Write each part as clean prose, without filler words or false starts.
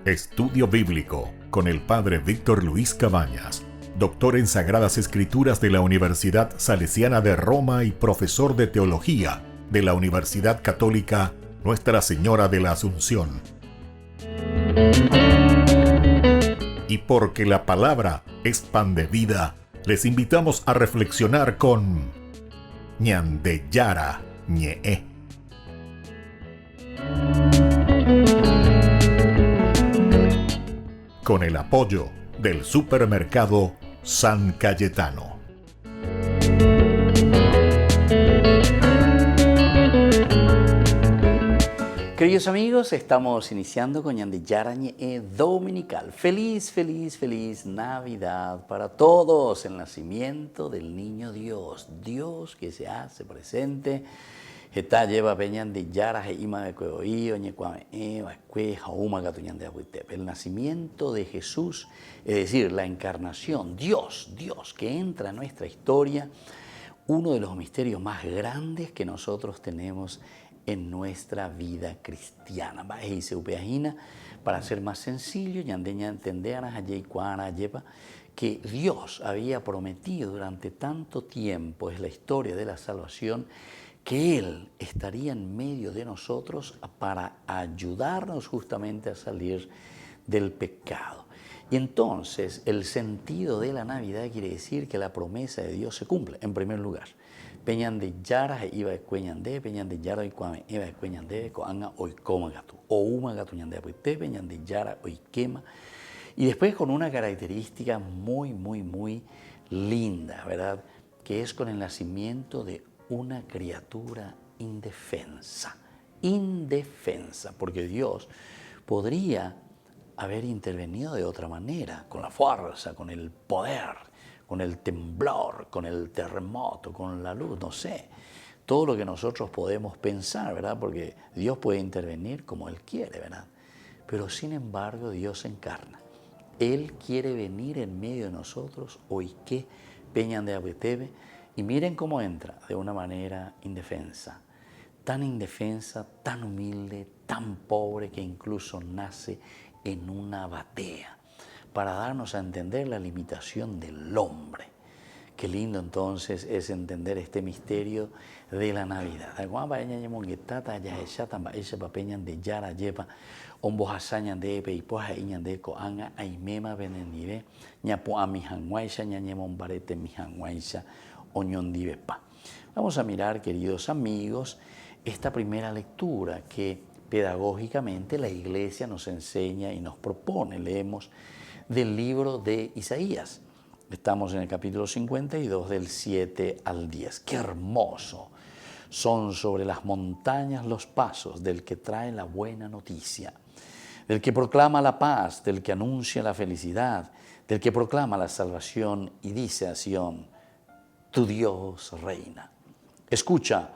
Estudio Bíblico con el Padre Víctor Luis Cabañas, doctor en Sagradas Escrituras de la Universidad Salesiana de Roma y profesor de Teología de la Universidad Católica Nuestra Señora de la Asunción. Y porque la palabra es pan de vida, les invitamos a reflexionar con Ñandeyara Ñe'e. Con el apoyo del supermercado San Cayetano. Queridos amigos, estamos iniciando con Ñandeyara Ñe'e Dominical. Feliz Navidad para todos, el nacimiento del niño Dios. Dios que se hace presente. Está lleva Ñandeyara Ima de Cueoío, Ñecuame Eva, Jauma Gatuñande Abuitepe. El nacimiento de Jesús, es decir, la encarnación, Dios que entra en nuestra historia, uno de los misterios más grandes que nosotros tenemos en nuestra vida cristiana. Para ser más sencillo, que Dios había prometido durante tanto tiempo, es la historia de la salvación, que Él estaría en medio de nosotros para ayudarnos justamente a salir del pecado. Y entonces el sentido de la Navidad quiere decir que la promesa de Dios se cumple, en primer lugar. Peñandeyara iba de cueñande, peñandeyara y cuame iba de cueñande, coanga hoy coma gatu, o uma gatu ñande apuite, peñandeyara hoy quema. Y después con una característica muy linda, ¿verdad? Que es con el nacimiento de una criatura indefensa, porque Dios podría haber intervenido de otra manera, con la fuerza, con el poder, con el temblor, con el terremoto, con la luz, no sé, todo lo que nosotros podemos pensar, ¿verdad? Porque Dios puede intervenir como Él quiere, ¿verdad? Pero sin embargo Dios se encarna. Él quiere venir en medio de nosotros, hoy que peñan de Abuetebe, y miren cómo entra de una manera indefensa, tan humilde, tan pobre que incluso nace en una batea, para darnos a entender la limitación del hombre. Qué lindo entonces es entender este misterio de la Navidad. Vamos a mirar, queridos amigos, esta primera lectura que pedagógicamente la Iglesia nos enseña y nos propone. Leemos del libro de Isaías. Estamos en el capítulo 52, del 7 al 10. ¡Qué hermoso! Son sobre las montañas los pasos del que trae la buena noticia, del que proclama la paz, del que anuncia la felicidad, del que proclama la salvación y dice a Sión: tu Dios reina. Escucha,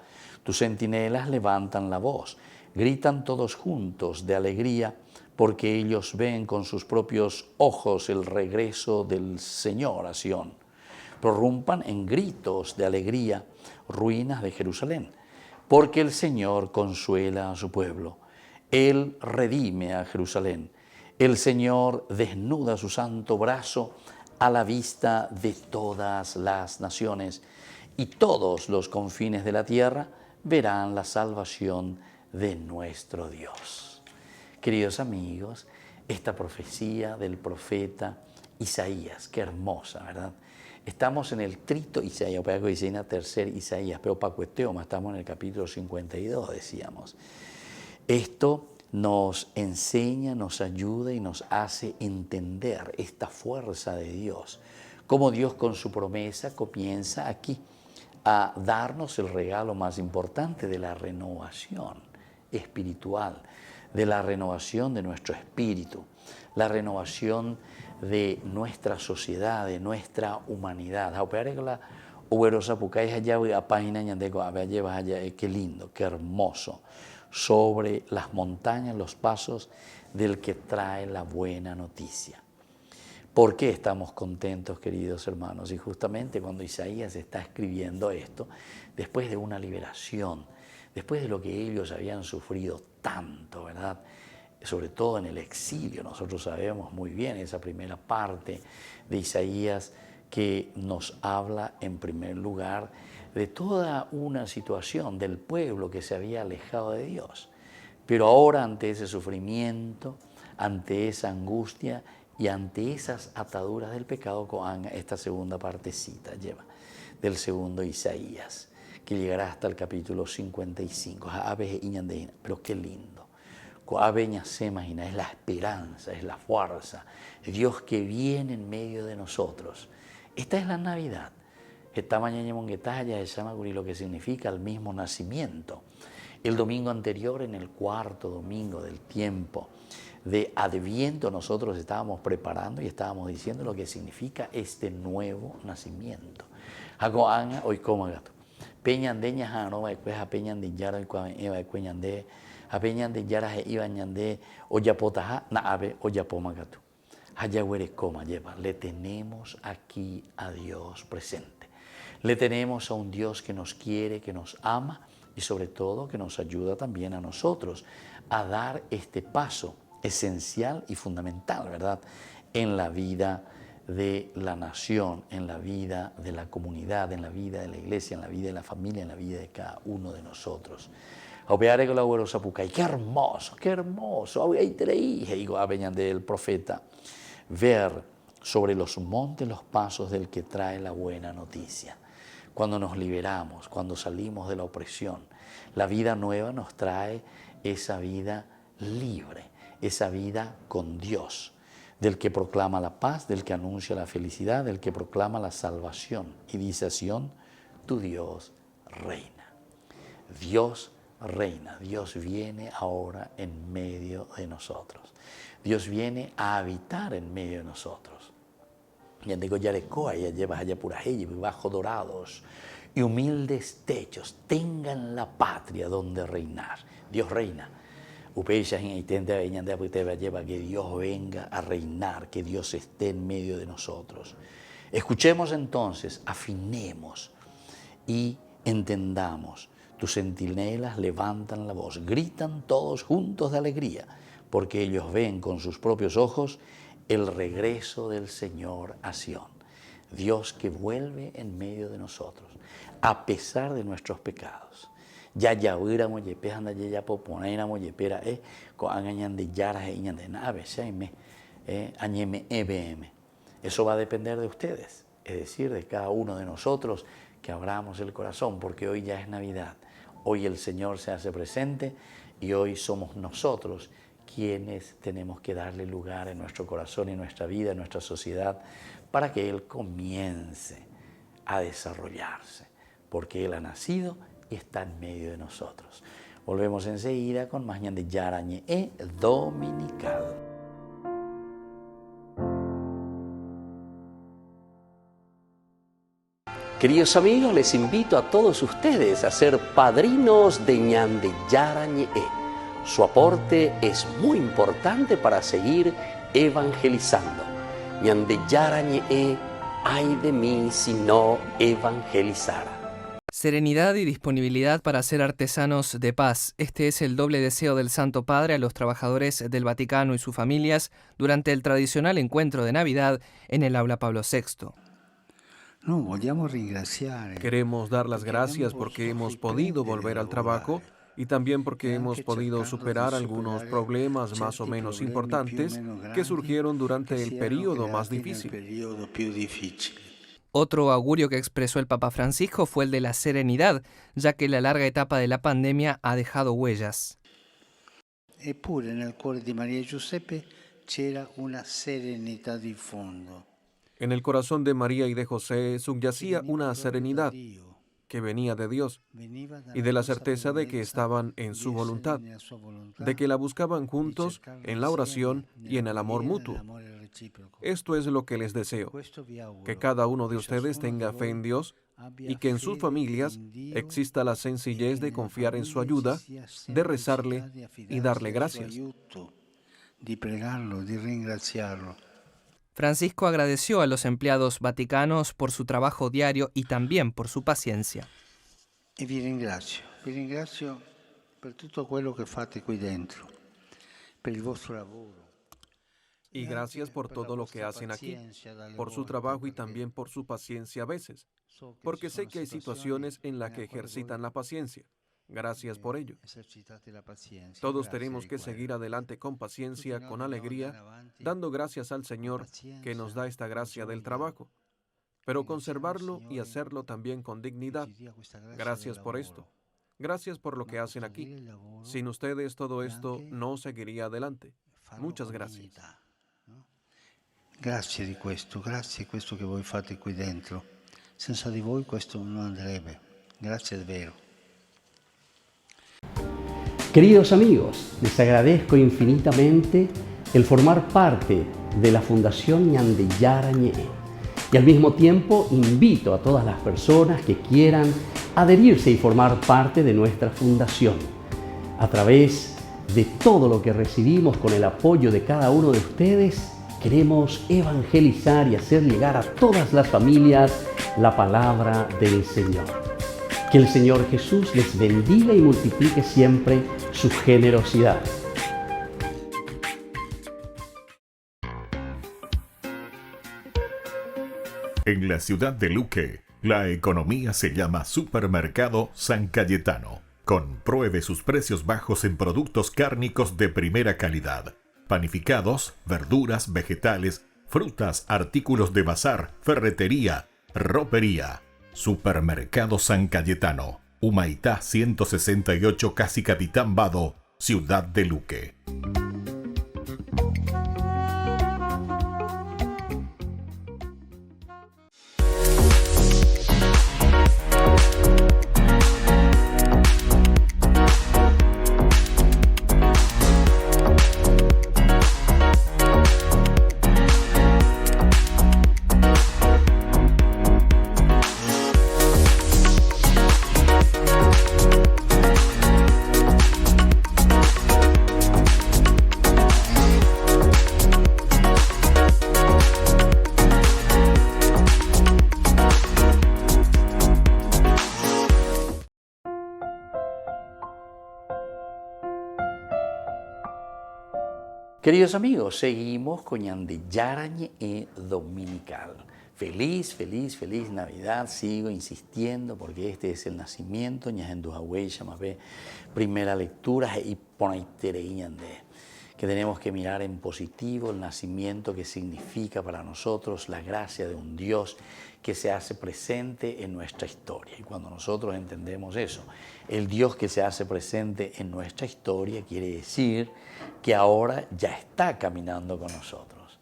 tus centinelas levantan la voz, gritan todos juntos de alegría, porque ellos ven con sus propios ojos el regreso del Señor a Sión. Prorrumpan en gritos de alegría, ruinas de Jerusalén, porque el Señor consuela a su pueblo. Él redime a Jerusalén. El Señor desnuda su santo brazo a la vista de todas las naciones, y todos los confines de la tierra verán la salvación de nuestro Dios. Queridos amigos, esta profecía del profeta Isaías, qué hermosa, ¿verdad? Estamos en el trito Isaías, tercer Isaías, pero pacueteoma, estamos en el capítulo 52, decíamos. Esto nos enseña, nos ayuda y nos hace entender esta fuerza de Dios. Cómo Dios con su promesa comienza aquí a darnos el regalo más importante de la renovación espiritual, de la renovación de nuestro espíritu, la renovación de nuestra sociedad, de nuestra humanidad. Qué lindo, qué hermoso. Sobre las montañas los pasos del que trae la buena noticia. ¿Por qué estamos contentos, queridos hermanos? Y justamente cuando Isaías está escribiendo esto, después de una liberación, después de lo que ellos habían sufrido tanto, ¿verdad? Sobre todo en el exilio. Nosotros sabemos muy bien esa primera parte de Isaías que nos habla en primer lugar de toda una situación del pueblo que se había alejado de Dios. Pero ahora, ante ese sufrimiento, ante esa angustia y ante esas ataduras del pecado, esta segunda partecita lleva del segundo Isaías, que llegará hasta el capítulo 55. Pero qué lindo. Se imagina, es la esperanza, es la fuerza, Dios que viene en medio de nosotros. Esta es la Navidad. Esta mañana lo que significa el mismo nacimiento. El domingo anterior, en el cuarto domingo del tiempo de Adviento, nosotros estábamos preparando y estábamos diciendo lo que significa este nuevo nacimiento. Hoy como gato. Peñandeña Hanova, después a Peñandillara y Eva de Cueñandé, a Peñandillara e Ibañandé, Oyapotaja, Naabe, Oyapomagato. Hayahuerecoma lleva. Le tenemos aquí a Dios presente. Le tenemos a un Dios que nos quiere, que nos ama y sobre todo que nos ayuda también a nosotros a dar este paso esencial y fundamental, ¿verdad?, en la vida de la nación, en la vida de la comunidad, en la vida de la iglesia, en la vida de la familia, en la vida de cada uno de nosotros. Qué hermoso, del profeta, ver sobre los montes los pasos del que trae la buena noticia. Cuando nos liberamos, cuando salimos de la opresión, la vida nueva nos trae esa vida libre, esa vida con Dios, del que proclama la paz, del que anuncia la felicidad, del que proclama la salvación. Y dice a Sión, tu Dios reina. Dios reina, Dios viene ahora en medio de nosotros. Dios viene a habitar en medio de nosotros. Ya digo, Yarecoa, ya llevas allá Purajeyi, bajo dorados y humildes techos, tengan la patria donde reinar. Dios reina. Que Dios venga a reinar, que Dios esté en medio de nosotros. Escuchemos entonces, afinemos y entendamos. Tus centinelas levantan la voz, gritan todos juntos de alegría, porque ellos ven con sus propios ojos el regreso del Señor a Sión. Dios que vuelve en medio de nosotros, a pesar de nuestros pecados. Ya huiramos yepejanda ya poponéramos yepera con de yaras e de nave seime añeme ebm. Eso va a depender de ustedes, es decir, de cada uno de nosotros, que abramos el corazón, porque hoy ya es Navidad. Hoy el Señor se hace presente y hoy somos nosotros quienes tenemos que darle lugar en nuestro corazón, en nuestra vida, en nuestra sociedad, para que Él comience a desarrollarse, porque Él ha nacido y está en medio de nosotros. Volvemos enseguida con más de Yarañe Dominical. Queridos amigos, les invito a todos ustedes a ser padrinos de Ñande Yarañe. Su aporte es muy importante para seguir evangelizando. Ñande Yarañe, ay de mí si no evangelizara. Serenidad y disponibilidad para ser artesanos de paz. Este es el doble deseo del Santo Padre a los trabajadores del Vaticano y sus familias durante el tradicional encuentro de Navidad en el Aula Pablo VI. Queremos dar las gracias porque hemos podido volver al trabajo y también porque hemos podido superar algunos problemas más o menos importantes que surgieron durante el período más difícil. Otro augurio que expresó el Papa Francisco fue el de la serenidad, ya que la larga etapa de la pandemia ha dejado huellas. Eppure nel cuore di Maria e Giuseppe c'era una serenità di fondo. En el corazón de María y de José subyacía una serenidad que venía de Dios y de la certeza de que estaban en su voluntad, de que la buscaban juntos en la oración y en el amor mutuo. Esto es lo que les deseo, que cada uno de ustedes tenga fe en Dios y que en sus familias exista la sencillez de confiar en su ayuda, de rezarle y darle gracias. Francisco agradeció a los empleados vaticanos por su trabajo diario y también por su paciencia. Vi ringrazio per tutto quello che fate qui dentro, per il vostro lavoro. Y gracias por todo lo que hacen aquí, por su trabajo y también por su paciencia a veces, porque sé que hay situaciones en las que ejercitan la paciencia. Gracias por ello. Todos tenemos que seguir adelante con paciencia, con alegría, dando gracias al Señor que nos da esta gracia del trabajo, pero conservarlo y hacerlo también con dignidad. Gracias por esto. Gracias por lo que hacen aquí. Sin ustedes todo esto no seguiría adelante. Muchas gracias. Grazie di questo che voi fate qui dentro. Senza di voi questo non andrebbe. Grazie davvero. Queridos amigos, les agradezco infinitamente el formar parte de la Fundación Ñande Yarañe y al mismo tiempo invito a todas las personas que quieran adherirse y formar parte de nuestra fundación. A través de todo lo que recibimos con el apoyo de cada uno de ustedes, queremos evangelizar y hacer llegar a todas las familias la palabra del Señor. Que el Señor Jesús les bendiga y multiplique siempre su generosidad. En la ciudad de Luque, la economía se llama Supermercado San Cayetano. Compruebe sus precios bajos en productos cárnicos de primera calidad. Panificados, verduras, vegetales, frutas, artículos de bazar, ferretería, ropería. Supermercado San Cayetano, Humaitá 168, Casi Capitán Vado, Ciudad de Luque. Queridos amigos, seguimos con Ñande Yarañe Dominical. Feliz Navidad, sigo insistiendo porque este es el nacimiento, Ñajendujahuey, Yamabé, primera lectura y Ponaitere Ñande, que tenemos que mirar en positivo el nacimiento que significa para nosotros la gracia de un Dios que se hace presente en nuestra historia. Y cuando nosotros entendemos eso, el Dios que se hace presente en nuestra historia quiere decir que ahora ya está caminando con nosotros.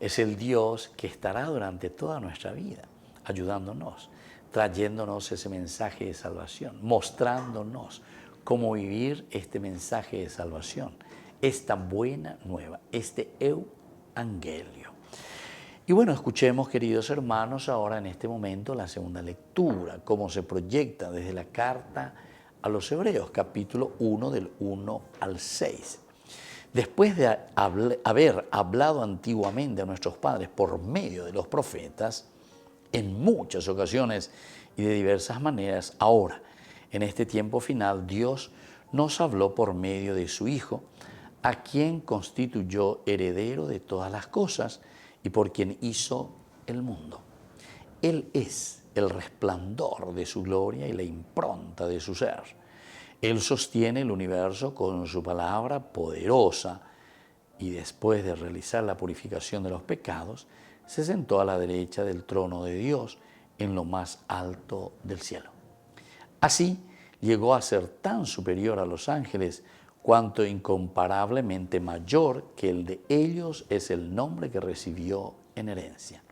Es el Dios que estará durante toda nuestra vida, ayudándonos, trayéndonos ese mensaje de salvación, mostrándonos cómo vivir este mensaje de salvación, esta buena nueva, este Evangelio. Y bueno, escuchemos, queridos hermanos, ahora en este momento la segunda lectura, cómo se proyecta desde la carta a los Hebreos, capítulo 1, del 1 al 6. Después de haber hablado antiguamente a nuestros padres por medio de los profetas, en muchas ocasiones y de diversas maneras, ahora, en este tiempo final, Dios nos habló por medio de su Hijo, a quien constituyó heredero de todas las cosas y por quien hizo el mundo. Él es el resplandor de su gloria y la impronta de su ser. Él sostiene el universo con su palabra poderosa y después de realizar la purificación de los pecados, se sentó a la derecha del trono de Dios en lo más alto del cielo. Así llegó a ser tan superior a los ángeles cuanto incomparablemente mayor que el de ellos es el nombre que recibió en herencia.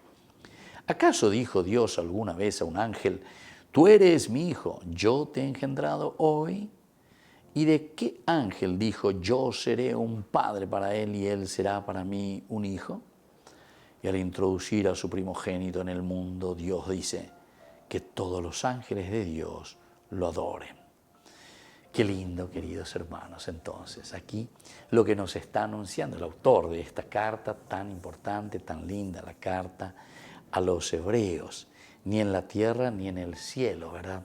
¿Acaso dijo Dios alguna vez a un ángel: tú eres mi hijo, yo te he engendrado hoy? ¿Y de qué ángel dijo: yo seré un padre para él y él será para mí un hijo? Y al introducir a su primogénito en el mundo, Dios dice que todos los ángeles de Dios lo adoren. Qué lindo, queridos hermanos. Entonces, aquí lo que nos está anunciando el autor de esta carta tan importante, tan linda, la carta a los hebreos, ni en la tierra ni en el cielo, ¿verdad?,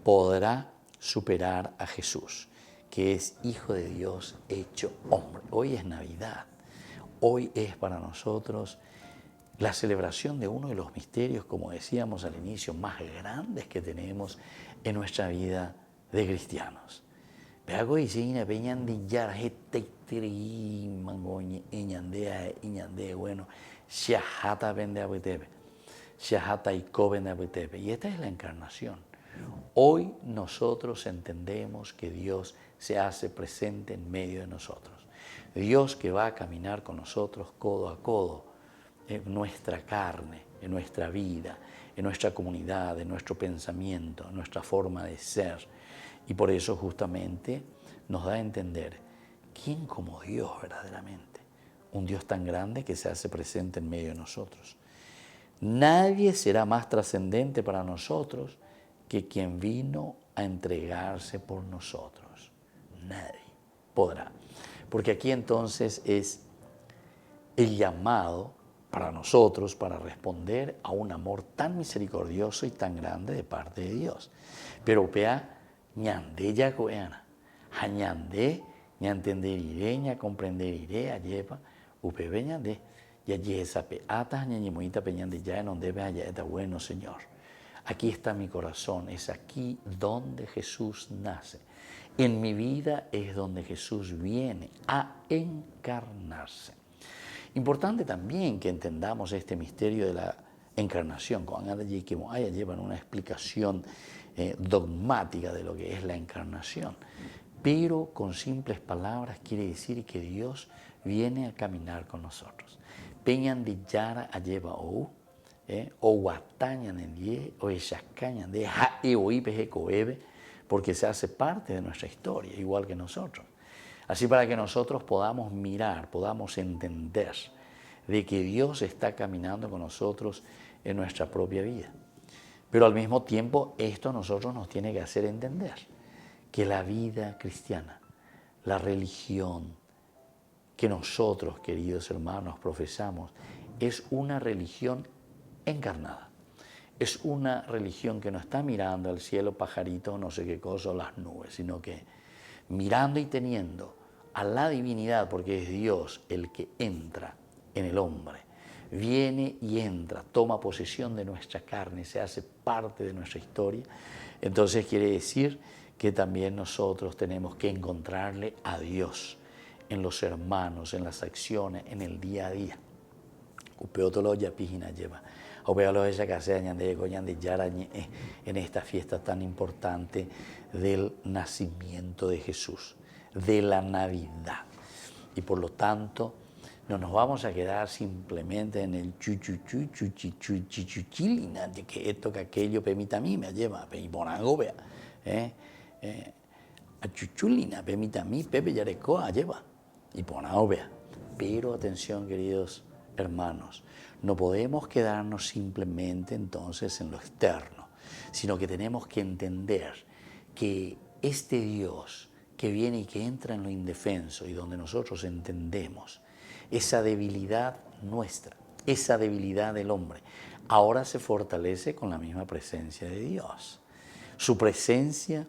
podrá superar a Jesús, que es Hijo de Dios hecho hombre. Hoy es Navidad, hoy es para nosotros la celebración de uno de los misterios, como decíamos al inicio, más grandes que tenemos en nuestra vida de cristianos. Pero y esta es la encarnación. Hoy nosotros entendemos que Dios se hace presente en medio de nosotros. Dios que va a caminar con nosotros codo a codo en nuestra carne, en nuestra vida, en nuestra comunidad, en nuestro pensamiento, en nuestra forma de ser. Y por eso justamente nos da a entender quién como Dios verdaderamente. Un Dios tan grande que se hace presente en medio de nosotros. Nadie será más trascendente para nosotros que quien vino a entregarse por nosotros. Nadie podrá. Porque aquí entonces es el llamado para nosotros para responder a un amor tan misericordioso y tan grande de parte de Dios. Pero pea ñande ya coeana, ñande ña entenderiré, ña comprenderiré, ayepa, upebe ñande, ya yesa pe ata ñañimuita pe ñande ya en donde ve allá está bueno, Señor. Aquí está mi corazón, es aquí donde Jesús nace. En mi vida es donde Jesús viene a encarnarse. Importante también que entendamos este misterio de la encarnación. Cuando allí que llevan una explicación dogmática de lo que es la encarnación. Pero con simples palabras quiere decir que Dios viene a caminar con nosotros. Peñan de yara a lleva o guatañan en die, o echacañan de ja e o ipe coebe, porque se hace parte de nuestra historia, igual que nosotros. Así para que nosotros podamos mirar, podamos entender de que Dios está caminando con nosotros en nuestra propia vida. Pero al mismo tiempo esto a nosotros nos tiene que hacer entender que la vida cristiana, la religión que nosotros, queridos hermanos, profesamos, es una religión encarnada. Es una religión que no está mirando al cielo, pajaritos, no sé qué cosa, o las nubes, sino que mirando y teniendo a la divinidad, porque es Dios el que entra en el hombre, viene y entra, toma posesión de nuestra carne, se hace parte de nuestra historia. Entonces quiere decir que también nosotros tenemos que encontrarle a Dios en los hermanos, en las acciones, en el día a día. En esta fiesta tan importante del nacimiento de Jesús, de la Navidad. Y por lo tanto, no nos vamos a quedar simplemente en el chuchuchilina, de que esto, que aquello, permita a mí, me lleva, y bonango, vea, a chuchulina, permita a mí, pepe yarecoa, lleva, y bonango, vea. Pero atención, queridos hermanos, no podemos quedarnos simplemente entonces en lo externo, sino que tenemos que entender que este Dios que viene y que entra en lo indefenso y donde nosotros entendemos esa debilidad nuestra, esa debilidad del hombre, ahora se fortalece con la misma presencia de Dios. Su presencia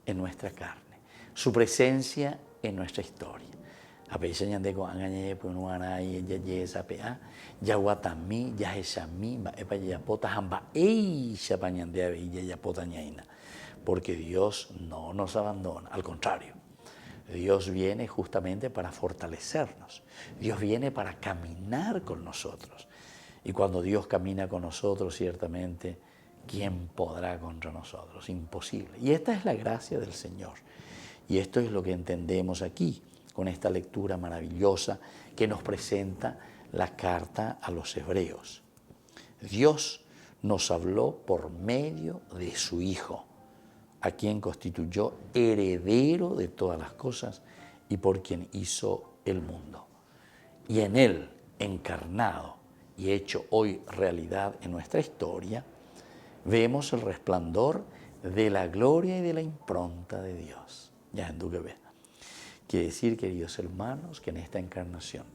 en nuestra carne, su presencia en nuestra historia. A pesar de que angañe pues no hará y ella yesa pea ya guatami ya esami va epa ya pota hamba ei chapañandea y ya pota ñaina, porque Dios no nos abandona, al contrario. Dios viene justamente para fortalecernos. Dios viene para caminar con nosotros. Y cuando Dios camina con nosotros, ciertamente, ¿quién podrá contra nosotros? Imposible. Y esta es la gracia del Señor. Y esto es lo que entendemos aquí, con esta lectura maravillosa que nos presenta la carta a los hebreos. Dios nos habló por medio de su Hijo, a quien constituyó heredero de todas las cosas y por quien hizo el mundo. Y en Él, encarnado y hecho hoy realidad en nuestra historia, vemos el resplandor de la gloria y de la impronta de Dios. Ya en tu que ve. Quiere decir, queridos hermanos, que en esta encarnación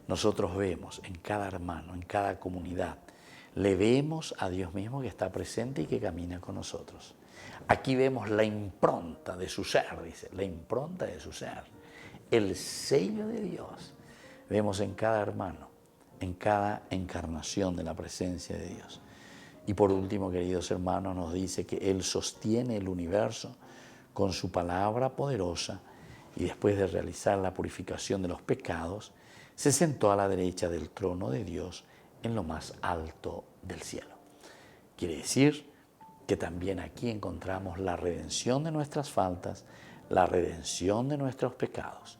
nosotros vemos en cada hermano, en cada comunidad, le vemos a Dios mismo que está presente y que camina con nosotros. Aquí vemos la impronta de su ser, dice, la impronta de su ser. El sello de Dios vemos en cada hermano, en cada encarnación de la presencia de Dios. Y por último, queridos hermanos, nos dice que Él sostiene el universo con su palabra poderosa y después de realizar la purificación de los pecados, se sentó a la derecha del trono de Dios en lo más alto del cielo. Quiere decir que también aquí encontramos la redención de nuestras faltas, la redención de nuestros pecados.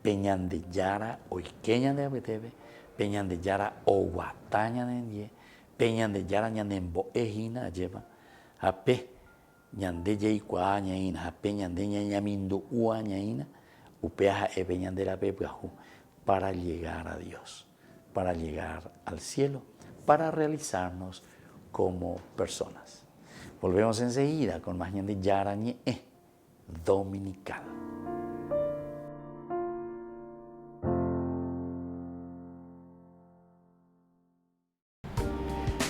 Peñan de Yara oikeñan de Abetebe, peñan de Yara Owataña de peñan de Yara ñanembo ejina lleva, ape ñande yeikua ñaina, ape ñande ñamindu ua ñaina, upeaja e peñan de la pepuaju, para llegar a Dios, para llegar al cielo, para realizarnos como personas. Volvemos enseguida con más ñande Yara ñe dominical.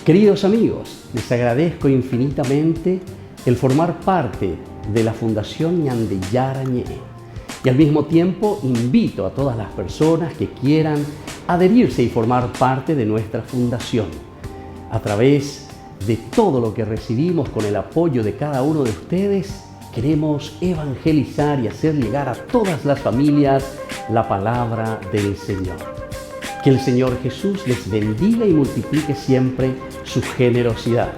Queridos amigos, les agradezco infinitamente el formar parte de la Fundación Ñande Yara Ñe. Y al mismo tiempo invito a todas las personas que quieran adherirse y formar parte de nuestra fundación. A través de todo lo que recibimos con el apoyo de cada uno de ustedes, queremos evangelizar y hacer llegar a todas las familias la palabra del Señor. Que el Señor Jesús les bendiga y multiplique siempre su generosidad.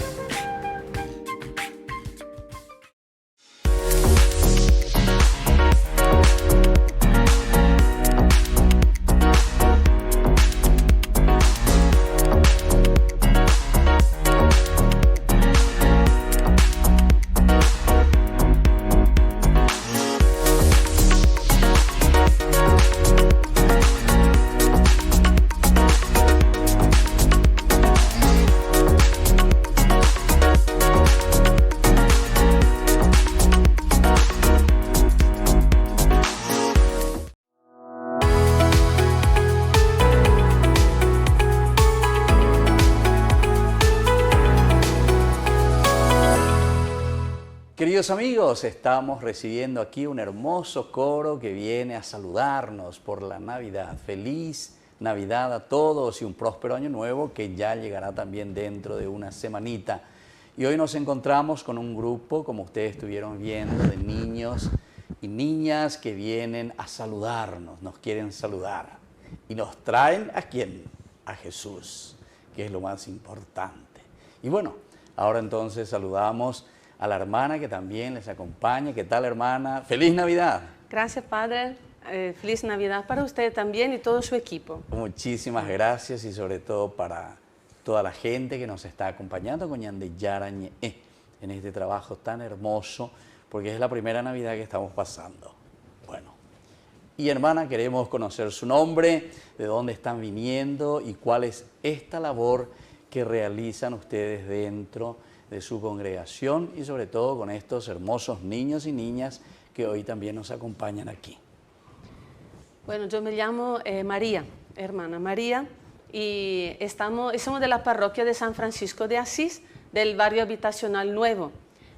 Queridos amigos, estamos recibiendo aquí un hermoso coro que viene a saludarnos por la Navidad. Feliz Navidad a todos y un próspero año nuevo que ya llegará también dentro de una semanita. Y hoy nos encontramos con un grupo, como ustedes estuvieron viendo, de niños y niñas que vienen a saludarnos, nos quieren saludar. Y nos traen ¿a quién? A Jesús, que es lo más importante. Y bueno, ahora entonces saludamos a la hermana que también les acompaña. ¿Qué tal, hermana? ¡Feliz Navidad! Gracias, Padre. Feliz Navidad para usted también y todo su equipo. Muchísimas gracias y sobre todo para toda la gente que nos está acompañando con Ñande Yara Ñe en este trabajo tan hermoso, porque es la primera Navidad que estamos pasando. Bueno, y hermana, queremos conocer su nombre, de dónde están viniendo y cuál es esta labor que realizan ustedes dentro de su congregación y sobre todo con estos hermosos niños y niñas que hoy también nos acompañan aquí. Bueno, yo me llamo María, hermana María, y somos de la parroquia de San Francisco de Asís, del barrio habitacional nuevo,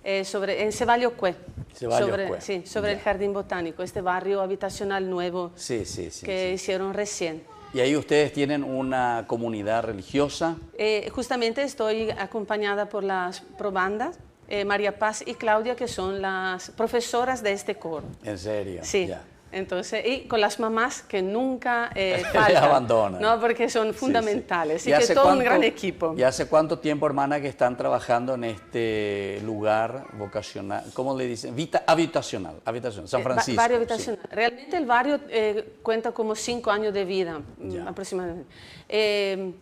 en Cevallocué, sobre el Jardín Botánico, este barrio habitacional nuevo que hicieron recién. ¿Y ahí ustedes tienen una comunidad religiosa? Justamente estoy acompañada por las probandas, María Paz y Claudia, que son las profesoras de este coro. ¿En serio? Sí. Ya. Entonces, y con las mamás que nunca faltan, abandonan. ¿no? Porque son fundamentales. Sí. Así que todo un gran equipo. ¿Y hace cuánto tiempo, hermana, que están trabajando en este lugar vocacional? ¿Cómo le dicen? Habitacional, San Francisco. Barrio habitacional. Sí. Realmente el barrio cuenta como 5 años de vida, aproximadamente.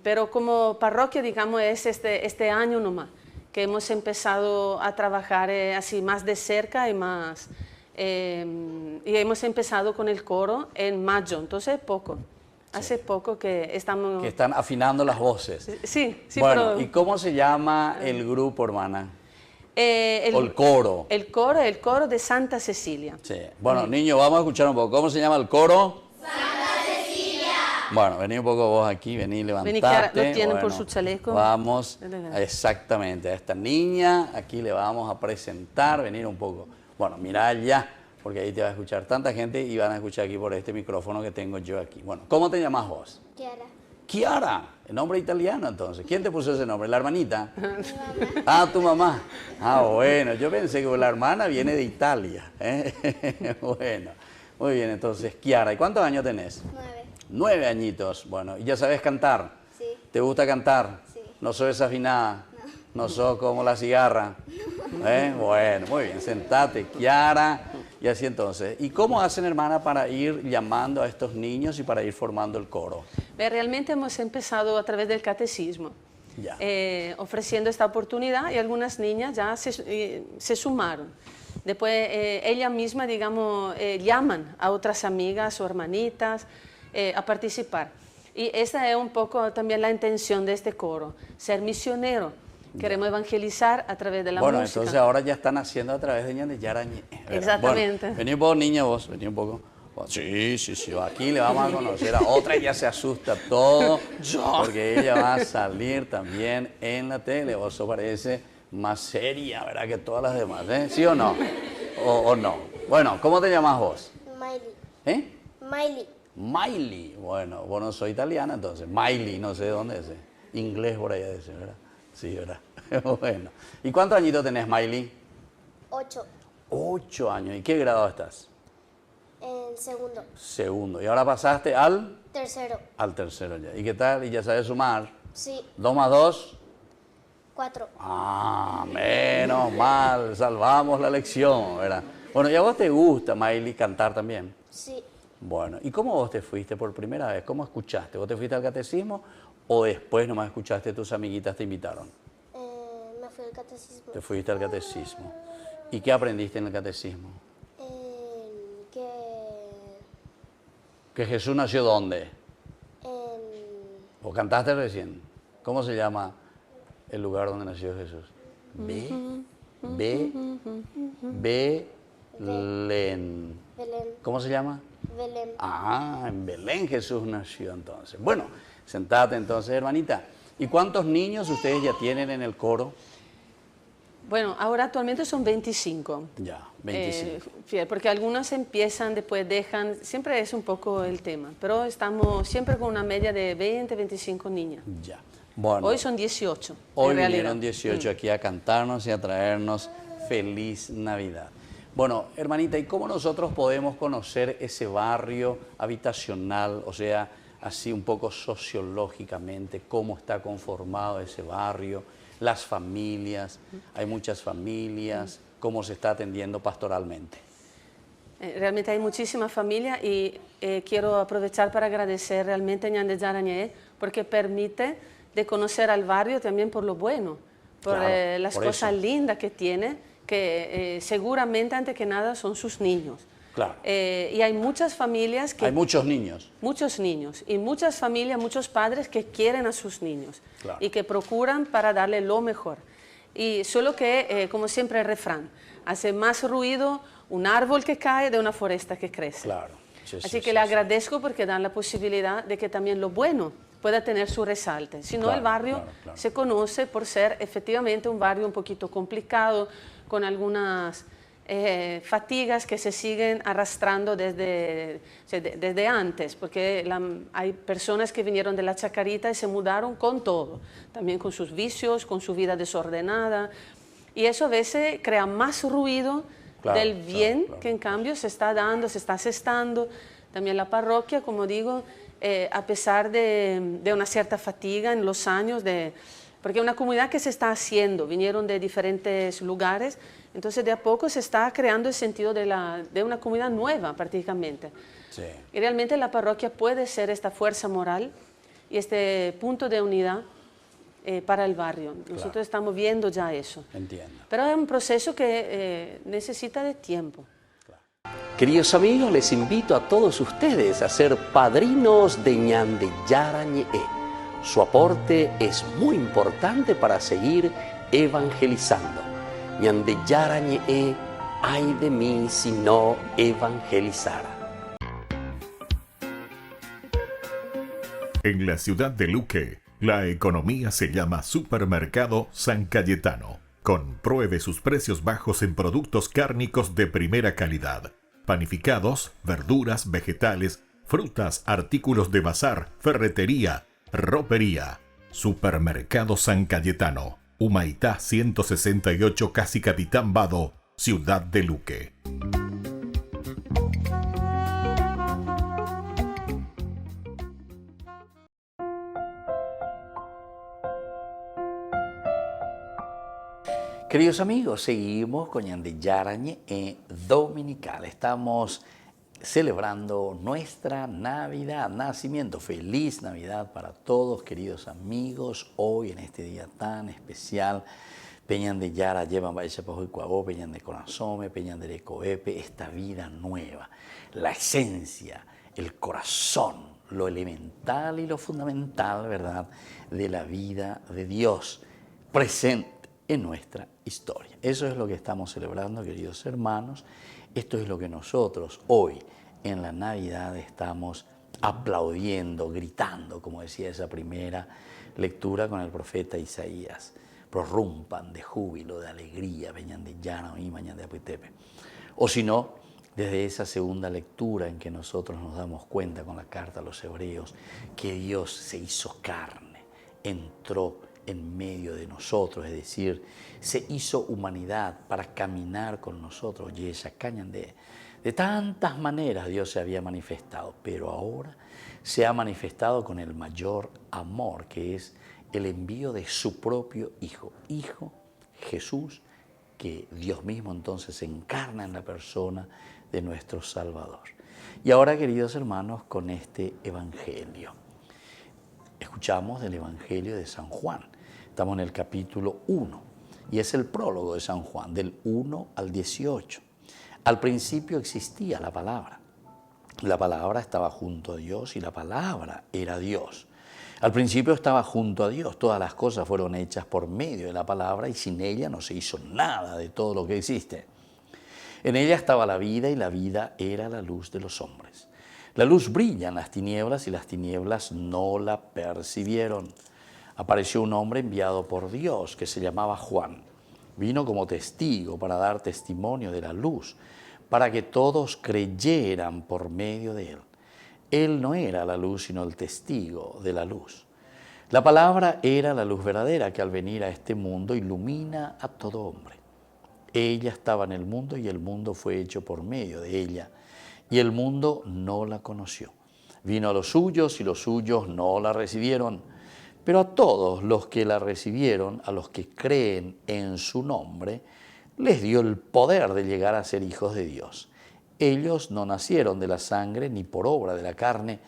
Pero como parroquia, digamos, es este año nomás que hemos empezado a trabajar así más de cerca y más... y hemos empezado con el coro en mayo, entonces hace poco que estamos... Que están afinando las voces. Sí, bueno, pero... ¿y cómo se llama el grupo, hermana? ¿O el coro? El coro de Santa Cecilia. Sí. Bueno, niños, vamos a escuchar un poco. ¿Cómo se llama el coro? Santa Cecilia. Bueno, vení un poco vos aquí, vení, levantate. Vení, Kiara, lo tienen por su chaleco. Vamos exactamente a esta niña, aquí le vamos a presentar, venir un poco. Bueno, mira allá, porque ahí te va a escuchar tanta gente y van a escuchar aquí por este micrófono que tengo yo aquí. Bueno, ¿cómo te llamas vos? Kiara. Kiara, el nombre italiano entonces. ¿Quién te puso ese nombre? ¿La hermanita? Mi mamá. Ah, tu mamá. Ah, bueno, yo pensé que la hermana viene de Italia. ¿Eh? Bueno, muy bien, entonces, Kiara, ¿y cuántos años tenés? 9. 9 añitos. Bueno, ¿y ya sabes cantar? Sí. ¿Te gusta cantar? Sí. ¿No sos desafinada? ¿No sos como la cigarra? Bueno, muy bien, sentate, Kiara. Y así entonces. ¿Y cómo hacen, hermana, para ir llamando a estos niños y para ir formando el coro? Realmente hemos empezado a través del catecismo, Ya. ofreciendo esta oportunidad y algunas niñas ya se sumaron. Después ellas mismas, digamos, llaman a otras amigas o hermanitas a participar. Y esa es un poco también la intención de este coro, ser misionero. Queremos evangelizar a través de la música. Bueno, entonces ahora ya están haciendo a través de Ñande Yarañe. Exactamente. Bueno, vení vos, niña, vos, vení un poco. Sí, aquí le vamos a conocer a otra, ella se asusta todo, porque ella va a salir también en la tele. Vos parece más seria, ¿verdad? Que todas las demás, ¿eh? ¿Sí o no? ¿O no? Bueno, ¿cómo te llamas vos? Miley. ¿Eh? Miley. Miley. Bueno, vos no soy italiana, entonces. Miley, no sé de dónde es. Inglés por allá dice, ¿verdad? Sí, ¿verdad? Bueno. ¿Y cuántos añitos tenés, Miley? 8. 8 años. ¿Y qué grado estás? En segundo. Segundo. ¿Y ahora pasaste al? Tercero. Al tercero ya. ¿Y qué tal? ¿Y ya sabes sumar? Sí. 2 más 2. 4. Ah, menos mal. Salvamos la lección, ¿verdad? Bueno, ¿y a vos te gusta, Miley, cantar también? Sí. Bueno, ¿y cómo vos te fuiste por primera vez? ¿Cómo escuchaste? ¿Vos te fuiste al catecismo o después nomás escuchaste, tus amiguitas te invitaron? Me fui al catecismo. Te fuiste al catecismo. ¿Y qué aprendiste en el catecismo? ¿Que Jesús nació dónde? ¿O cantaste recién? ¿Cómo se llama el lugar donde nació Jesús? Belén. ¿Cómo se llama? Belén. Ah, en Belén Jesús nació entonces. Bueno, sentate entonces, hermanita. ¿Y cuántos niños ustedes ya tienen en el coro? Bueno, ahora actualmente son 25. Ya, 25. Porque algunos empiezan, después dejan, siempre es un poco el tema, pero estamos siempre con una media de 20, 25 niñas. Ya. Bueno, hoy son 18. Hoy vinieron 18 aquí a cantarnos y a traernos Feliz Navidad. Bueno, hermanita, ¿y cómo nosotros podemos conocer ese barrio habitacional, o sea, así un poco sociológicamente, cómo está conformado ese barrio, las familias, hay muchas familias, cómo se está atendiendo pastoralmente? Realmente hay muchísimas familias y quiero aprovechar para agradecer realmente a Ñande Yarañé porque permite de conocer al barrio también por lo bueno, por claro, las por cosas eso. lindas que tiene, que seguramente antes que nada son sus niños. Claro. Y hay muchas familias que... Hay muchos niños. Muchos niños y muchas familias, muchos padres que quieren a sus niños Claro. y que procuran para darle lo mejor. Y solo que, como siempre el refrán, hace más ruido un árbol que cae de una foresta que crece. Claro. Sí, Así sí, que sí, le sí. agradezco porque dan la posibilidad de que también lo bueno pueda tener su resalte. Si no, Claro, el barrio claro. se conoce por ser efectivamente un barrio un poquito complicado, con algunas fatigas que se siguen arrastrando desde antes, porque hay personas que vinieron de la Chacarita y se mudaron con todo, también con sus vicios, con su vida desordenada, y eso a veces crea más ruido Claro, del bien claro. que en cambio se está dando, se está asestando. También la parroquia, como digo, a pesar de una cierta fatiga en los años, porque es una comunidad que se está haciendo, vinieron de diferentes lugares, entonces de a poco se está creando el sentido de una comunidad nueva prácticamente. Sí. Y realmente la parroquia puede ser esta fuerza moral y este punto de unidad para el barrio. Nosotros estamos viendo ya eso. Entiendo. Pero es un proceso que necesita de tiempo. Queridos amigos, les invito a todos ustedes a ser padrinos de Ñande Yarañe. Su aporte es muy importante para seguir evangelizando. Ñande Yarañe, ay de mí si no evangelizara. En la ciudad de Luque, la economía se llama Supermercado San Cayetano. Compruebe sus precios bajos en productos cárnicos de primera calidad. Panificados, verduras, vegetales, frutas, artículos de bazar, ferretería, ropería. Supermercado San Cayetano, Humaitá 168, Casi Capitán Vado, ciudad de Luque. Queridos amigos, seguimos con Ñande Yarañe Dominical. Estamos celebrando nuestra Navidad, nacimiento. Feliz Navidad para todos, queridos amigos. Hoy, en este día tan especial, Peñan de Yara llevan Baisa Pajo y Cuabó, Peñan de Corazome, Peñan de Recoepe, esta vida nueva, la esencia, el corazón, lo elemental y lo fundamental, ¿verdad?, de la vida de Dios presente en nuestra historia. Eso es lo que estamos celebrando, queridos hermanos. Esto es lo que nosotros hoy en la Navidad estamos aplaudiendo, gritando, como decía esa primera lectura con el profeta Isaías. Prorrumpan de júbilo, de alegría, veñan de llano y mañana de apuitepe. O si no, desde esa segunda lectura en que nosotros nos damos cuenta con la carta a los hebreos que Dios se hizo carne, entró en medio de nosotros, es decir, se hizo humanidad para caminar con nosotros. Y esa cañan de tantas maneras Dios se había manifestado, pero ahora se ha manifestado con el mayor amor, que es el envío de su propio Hijo Jesús, que Dios mismo entonces se encarna en la persona de nuestro Salvador. Y ahora, queridos hermanos, con este Evangelio, escuchamos del Evangelio de San Juan. Estamos en el capítulo 1 y es el prólogo de San Juan, del 1 al 18. Al principio existía la palabra. La palabra estaba junto a Dios y la palabra era Dios. Al principio estaba junto a Dios. Todas las cosas fueron hechas por medio de la palabra y sin ella no se hizo nada de todo lo que existe. En ella estaba la vida y la vida era la luz de los hombres. La luz brilla en las tinieblas y las tinieblas no la percibieron. Apareció un hombre enviado por Dios que se llamaba Juan. Vino como testigo para dar testimonio de la luz, para que todos creyeran por medio de él. Él no era la luz, sino el testigo de la luz. La palabra era la luz verdadera que al venir a este mundo ilumina a todo hombre. Ella estaba en el mundo y el mundo fue hecho por medio de ella, y el mundo no la conoció. Vino a los suyos y los suyos no la recibieron. Pero a todos los que la recibieron, a los que creen en su nombre, les dio el poder de llegar a ser hijos de Dios. Ellos no nacieron de la sangre, ni por obra de la carne,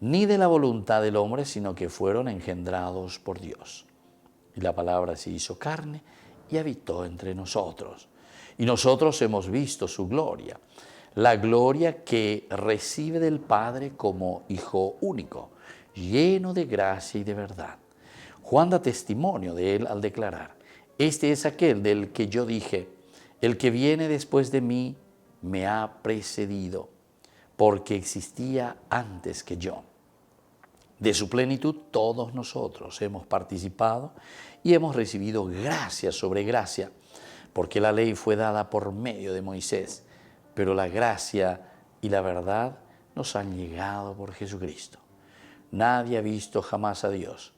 ni de la voluntad del hombre, sino que fueron engendrados por Dios. Y la palabra se hizo carne y habitó entre nosotros. Y nosotros hemos visto su gloria, la gloria que recibe del Padre como Hijo único, lleno de gracia y de verdad. Juan da testimonio de él al declarar: este es aquel del que yo dije, el que viene después de mí me ha precedido, porque existía antes que yo. De su plenitud todos nosotros hemos participado y hemos recibido gracia sobre gracia, porque la ley fue dada por medio de Moisés, pero la gracia y la verdad nos han llegado por Jesucristo. Nadie ha visto jamás a Dios.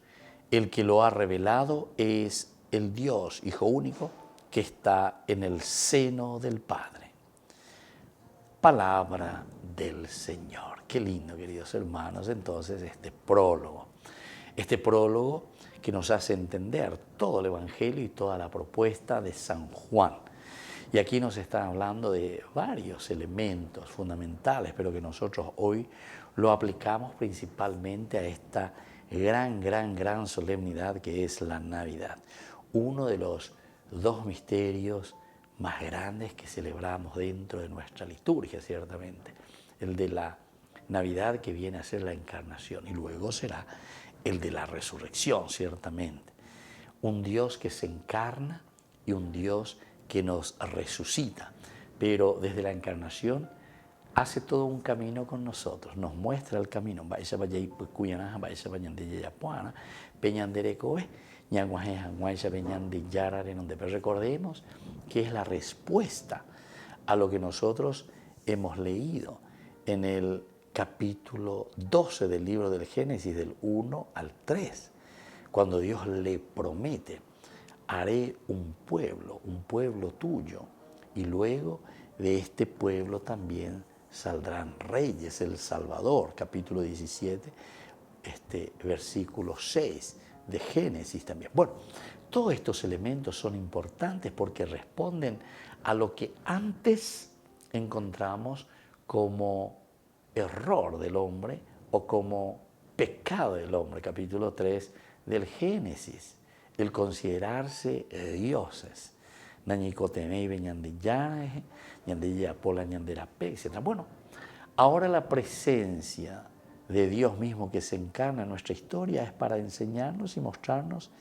El que lo ha revelado es el Dios, Hijo único, que está en el seno del Padre. Palabra del Señor. Qué lindo, queridos hermanos, entonces este prólogo que nos hace entender todo el Evangelio y toda la propuesta de San Juan. Y aquí nos están hablando de varios elementos fundamentales, pero que nosotros hoy lo aplicamos principalmente a esta gran solemnidad que es la Navidad. Uno de los dos misterios más grandes que celebramos dentro de nuestra liturgia, ciertamente. El de la Navidad, que viene a ser la encarnación, y luego será el de la resurrección, ciertamente. Un Dios que se encarna y un Dios que nos resucita, pero desde la encarnación hace todo un camino con nosotros, nos muestra el camino. Recordemos que es la respuesta a lo que nosotros hemos leído en el capítulo 12 del libro del Génesis, del 1 al 3, cuando Dios le promete: haré un pueblo tuyo, y luego de este pueblo también saldrán reyes, el Salvador, capítulo 17, versículo 6 de Génesis también. Bueno, todos estos elementos son importantes porque responden a lo que antes encontramos como error del hombre o como pecado del hombre, capítulo 3 del Génesis, el considerarse dioses. Bueno, ahora la presencia de Dios mismo que se encarna en nuestra historia es para enseñarnos y mostrarnos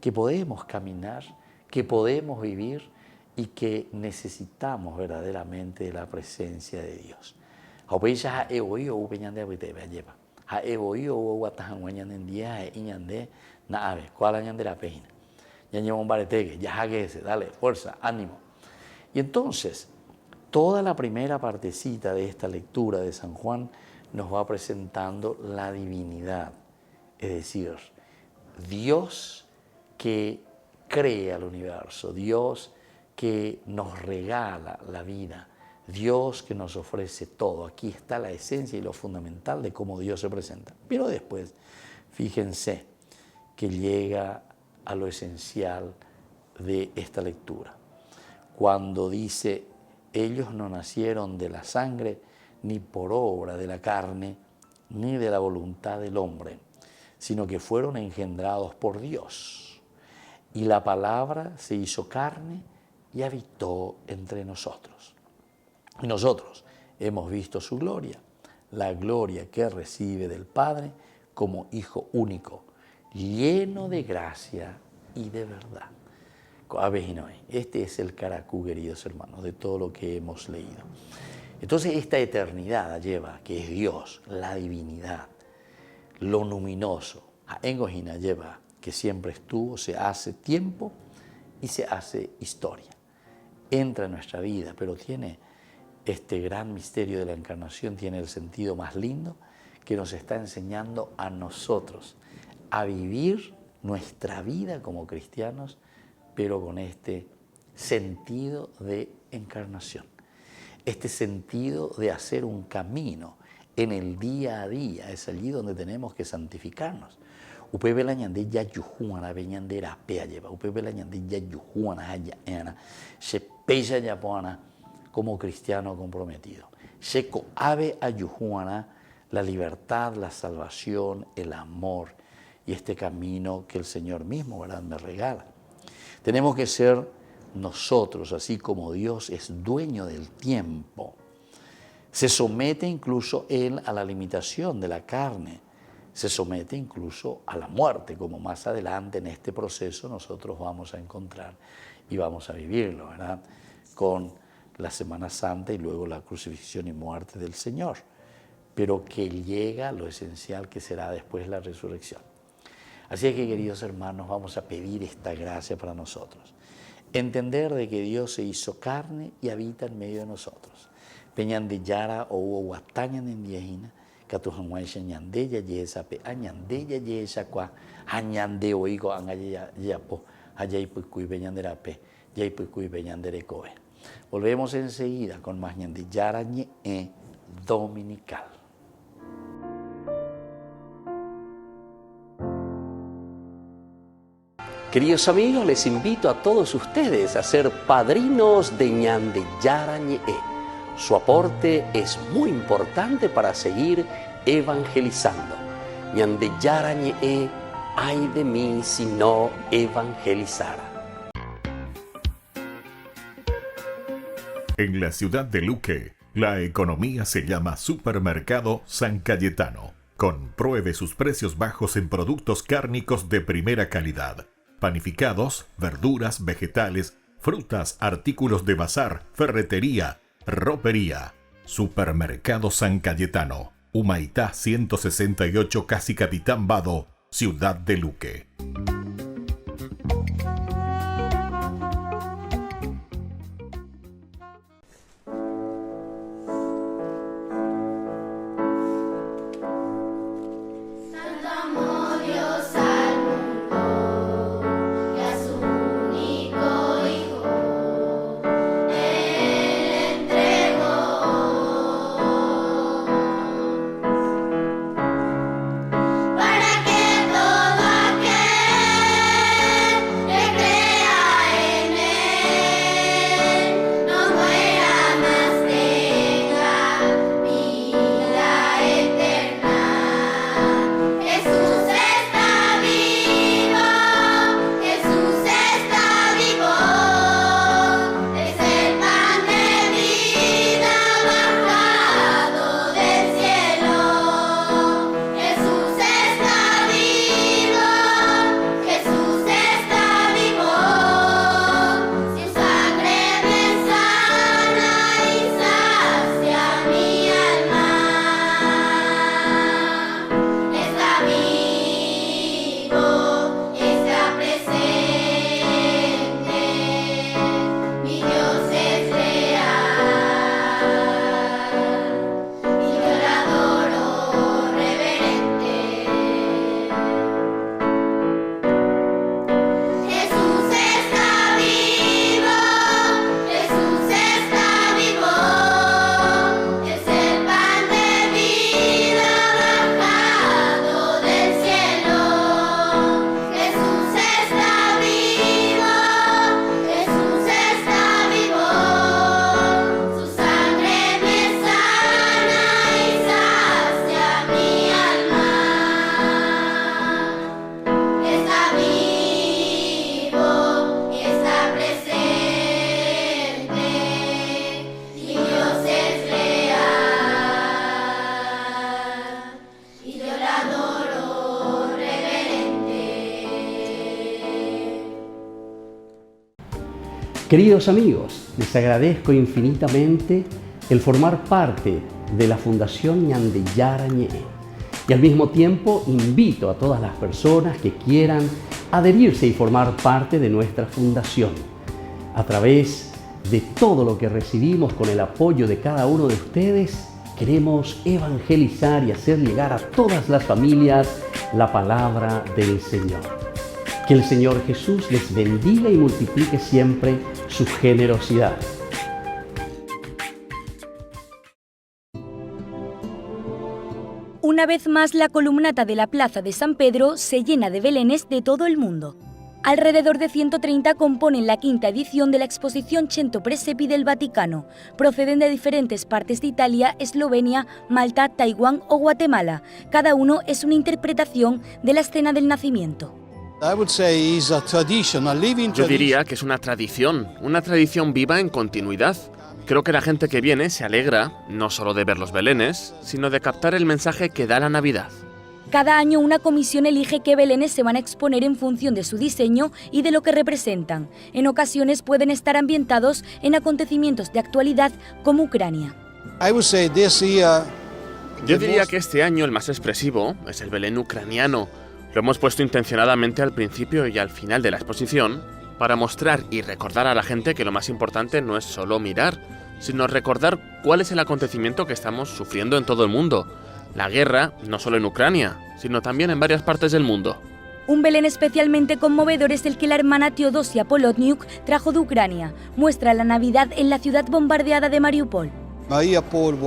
que podemos caminar, que podemos vivir y que necesitamos verdaderamente de la presencia de Dios. Dale, fuerza, ánimo. Y entonces, toda la primera partecita de esta lectura de San Juan nos va presentando la divinidad, es decir, Dios que crea el universo, Dios que nos regala la vida, Dios que nos ofrece todo. Aquí está la esencia y lo fundamental de cómo Dios se presenta. Pero después, fíjense que llega a lo esencial de esta lectura. Cuando dice: ellos no nacieron de la sangre, ni por obra de la carne, ni de la voluntad del hombre, sino que fueron engendrados por Dios. Y la palabra se hizo carne y habitó entre nosotros. Y nosotros hemos visto su gloria, la gloria que recibe del Padre como Hijo único, lleno de gracia y de verdad. Este es el caracú, queridos hermanos, de todo lo que hemos leído. Entonces esta eternidad lleva, que es Dios, la divinidad, lo luminoso, a Engojina lleva, que siempre estuvo, se hace tiempo y se hace historia. Entra en nuestra vida, pero tiene este gran misterio de la encarnación, tiene el sentido más lindo, que nos está enseñando a nosotros a vivir nuestra vida como cristianos, pero con este sentido de encarnación, este sentido de hacer un camino en el día a día. Es allí donde tenemos que santificarnos. Como cristiano comprometido. Sheko ave ayujuana, la libertad, la salvación, el amor y este camino que el Señor mismo, ¿verdad?, me regala. Tenemos que ser nosotros, así como Dios es dueño del tiempo. Se somete incluso Él a la limitación de la carne, se somete incluso a la muerte, como más adelante en este proceso nosotros vamos a encontrar y vamos a vivirlo, ¿verdad?, con la Semana Santa y luego la crucifixión y muerte del Señor, pero que llega a lo esencial que será después la resurrección. Así es que, queridos hermanos, vamos a pedir esta gracia para nosotros. Entender de que Dios se hizo carne y habita en medio de nosotros. Peñande yara o huatañan en diejina, catujanguaisha ñandeya yesa pe añandeya yesa cua añande oigo angaya yapo ayaipucuy peñandera pe yaipucuy peñandere coe. Volvemos enseguida con más ñande yara ñe dominical. Queridos amigos, les invito a todos ustedes a ser padrinos de Ñande Yara Ñe. Su aporte es muy importante para seguir evangelizando. Ñande Yara Ñe, ay de mí si no evangelizara. En la ciudad de Luque, la economía se llama Supermercado San Cayetano. Compruebe sus precios bajos en productos cárnicos de primera calidad. Panificados, verduras, vegetales, frutas, artículos de bazar, ferretería, ropería. Supermercado San Cayetano, Humaitá 168, casi Capitán Vado, Ciudad de Luque. Queridos amigos, les agradezco infinitamente el formar parte de la Fundación Ñande Yarañe y al mismo tiempo invito a todas las personas que quieran adherirse y formar parte de nuestra fundación. A través de todo lo que recibimos con el apoyo de cada uno de ustedes, queremos evangelizar y hacer llegar a todas las familias la palabra del Señor. Que el Señor Jesús les bendiga y multiplique siempre su generosidad. Una vez más, la columnata de la Plaza de San Pedro se llena de belenes de todo el mundo. Alrededor de 130 componen la quinta edición de la exposición Cento Presepi del Vaticano. Proceden de diferentes partes de Italia, Eslovenia, Malta, Taiwán o Guatemala. Cada uno es una interpretación de la escena del nacimiento. Yo diría que es una tradición viva en continuidad. Creo que la gente que viene se alegra no solo de ver los belenes, sino de captar el mensaje que da la Navidad. Cada año una comisión elige qué belenes se van a exponer en función de su diseño y de lo que representan. En ocasiones pueden estar ambientados en acontecimientos de actualidad como Ucrania. Yo diría que este año el más expresivo es el Belén ucraniano. Lo hemos puesto intencionadamente al principio y al final de la exposición para mostrar y recordar a la gente que lo más importante no es solo mirar, sino recordar cuál es el acontecimiento que estamos sufriendo en todo el mundo. La guerra, no solo en Ucrania, sino también en varias partes del mundo. Un Belén especialmente conmovedor es el que la hermana Teodosia Polotniuk trajo de Ucrania. Muestra la Navidad en la ciudad bombardeada de Mariupol. Mariupol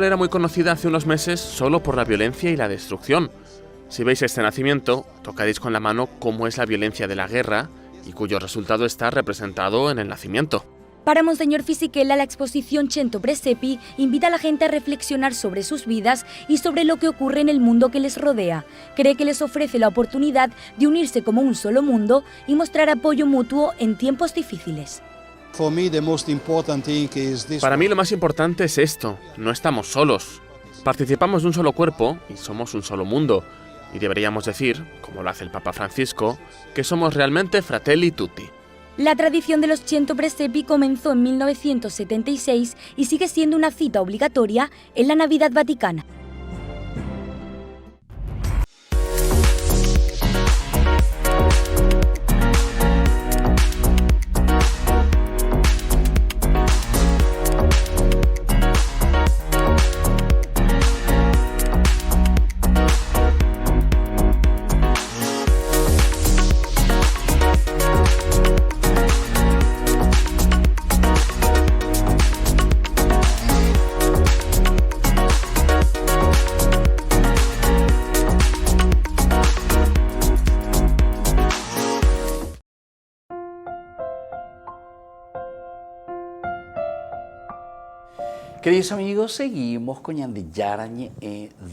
era muy conocida hace unos meses solo por la violencia y la destrucción. Si veis este nacimiento, tocaréis con la mano cómo es la violencia de la guerra y cuyo resultado está representado en el nacimiento. Para Monseñor Fisichella, la exposición Cento Presepi invita a la gente a reflexionar sobre sus vidas y sobre lo que ocurre en el mundo que les rodea. Cree que les ofrece la oportunidad de unirse como un solo mundo y mostrar apoyo mutuo en tiempos difíciles. Para mí lo más importante es esto, no estamos solos. Participamos de un solo cuerpo y somos un solo mundo. Y deberíamos decir, como lo hace el Papa Francisco, que somos realmente fratelli tutti. La tradición de los Cento Presepi comenzó en 1976 y sigue siendo una cita obligatoria en la Navidad vaticana. Queridos amigos, seguimos con Ñande Yarañe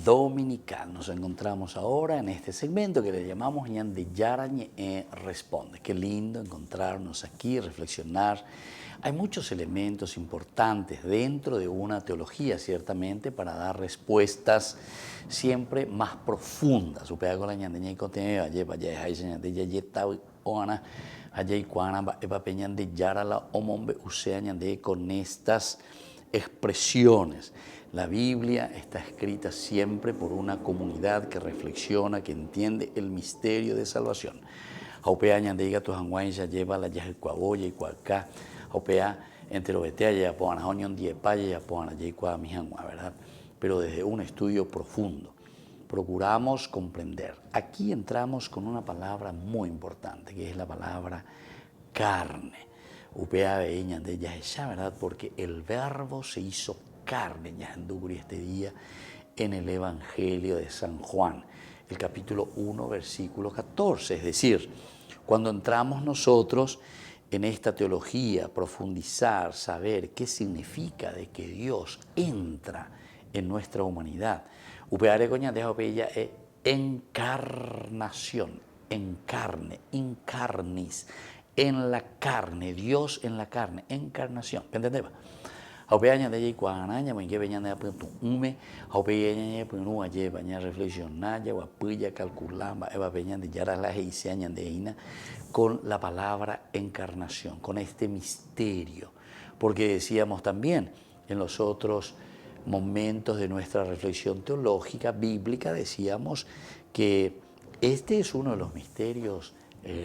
Dominical. Nos encontramos ahora en este segmento que le llamamos Ñande Yarañe Responde. Qué lindo encontrarnos aquí, reflexionar. Hay muchos elementos importantes dentro de una teología, ciertamente, para dar respuestas siempre más profundas. Supea con la Ñande Ñe Cote, ayer vaya a ese Ñande Yayeta Oana, ayer Cuana, Eva Peñande Yara la Omombe Usea Ñande con estas expresiones. La Biblia está escrita siempre por una comunidad que reflexiona, que entiende el misterio de salvación. Haupea ñandeiga tu hanguay ya lleva la yajecuaboya y cuacá. Haupea entre obetea ya poan hañon diepaya ya poan yecua mi hangua, ¿verdad? Pero desde un estudio profundo. Procuramos comprender. Aquí entramos con una palabra muy importante, que es la palabra carne. Upea veña de Yaheshá, ¿verdad? Porque el verbo se hizo carne, Yahanduguri, este día en el Evangelio de San Juan, el capítulo 1, versículo 14. Es decir, cuando entramos nosotros en esta teología, profundizar, saber qué significa de que Dios entra en nuestra humanidad. Upea coña de Opella encarnación, encarne, incarnis. En la carne, Dios en la carne, encarnación. ¿Entendés? Haupeaña de allí cuanaña, porque venían de apunto ume, haupeaña pues no allí baña reflexionar, ya guapilla calcular, eva venían de yara la heiseaña de ina con la palabra encarnación, con este misterio, porque decíamos también en los otros momentos de nuestra reflexión teológica bíblica decíamos que este es uno de los misterios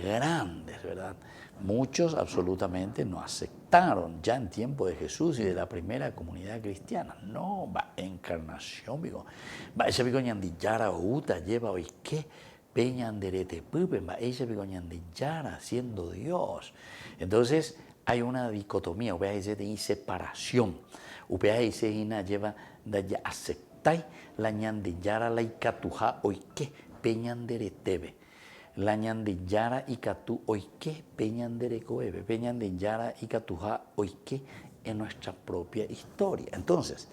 grandes, ¿verdad? Muchos absolutamente no aceptaron ya en tiempo de Jesús y de la primera comunidad cristiana. No, va encarnación, digo. Va ese pico ñandillara uta lleva hoy qué peñanderete pupe, va ese pico ñandillara siendo Dios. Entonces hay una dicotomía, upea ese de separación. Upea ese ina lleva de ya aceptáis la ñandillara la icatuja hoy qué peñanderetebe. La ñandillara y catú oike peñanderecoebe, peñandillara y catuja oike en nuestra propia historia. Entonces,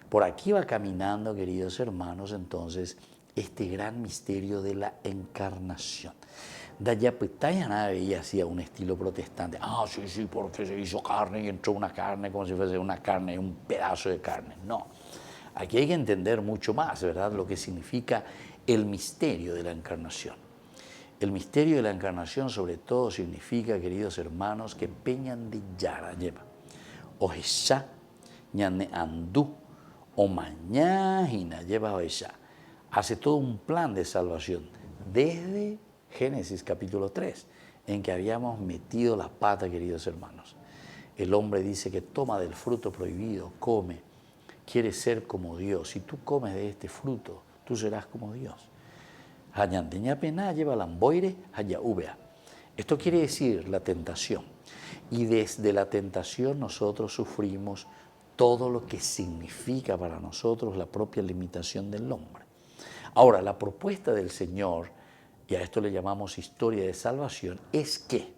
por aquí va caminando, queridos hermanos, entonces, este gran misterio de la encarnación. Dayapitayana veía así a un estilo protestante. Ah, sí, porque se hizo carne y entró una carne como si fuese una carne, un pedazo de carne. No, aquí hay que entender mucho más, ¿verdad? Lo que significa el misterio de la encarnación. El misterio de la encarnación sobre todo significa, queridos hermanos, que peñandillara lleva. Ojesá, ñane andú, o mañana lleva ojesá. Hace todo un plan de salvación desde Génesis capítulo 3, en que habíamos metido la pata, queridos hermanos. El hombre dice que toma del fruto prohibido, come, quiere ser como Dios. Si tú comes de este fruto, tú serás como Dios. Esto quiere decir la tentación. Y desde la tentación nosotros sufrimos todo lo que significa para nosotros la propia limitación del hombre. Ahora, la propuesta del Señor, y a esto le llamamos historia de salvación, es que